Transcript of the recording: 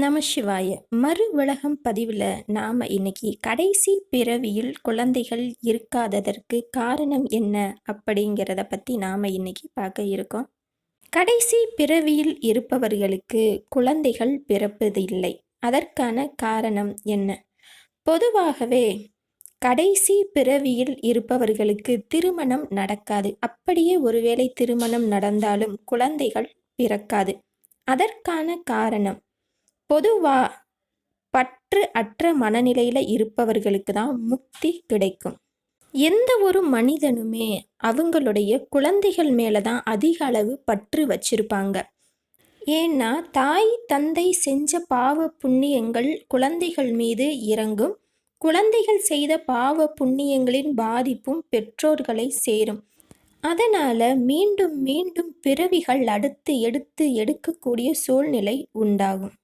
நம சிவாய. மறு உலகம் பதிவில் நாம் இன்னைக்கு கடைசி பிறவியில் குழந்தைகள் இருக்காததற்கு காரணம் என்ன அப்படிங்கிறத பற்றி நாம் இன்னைக்கு பார்க்க இருக்கோம். கடைசி பிறவியில் இருப்பவர்களுக்கு குழந்தைகள் பிறப்பதில்லை. அதற்கான காரணம் என்ன? பொதுவாகவே கடைசி பிறவியில் இருப்பவர்களுக்கு திருமணம் நடக்காது. அப்படியே ஒருவேளை திருமணம் நடந்தாலும் குழந்தைகள் பிறக்காது. அதற்கான காரணம் பொதுவா பற்று அற்ற மனநிலையில் இருப்பவர்களுக்கு தான் முக்தி கிடைக்கும். எந்த ஒரு மனிதனுமே அவங்களுடைய குழந்தைகள் மேலே தான் அதிக அளவு பற்று வச்சிருப்பாங்க. ஏன்னா தாய் தந்தை செஞ்ச பாவ புண்ணியங்கள் குழந்தைகள் மீது இறங்கும். குழந்தைகள் செய்த பாவ புண்ணியங்களின் பாதிப்பும் பெற்றோர்களை சேரும். அதனால் மீண்டும் மீண்டும் பிறவிகள் அடுத்து எடுக்கக்கூடிய சூழ்நிலை உண்டாகும்.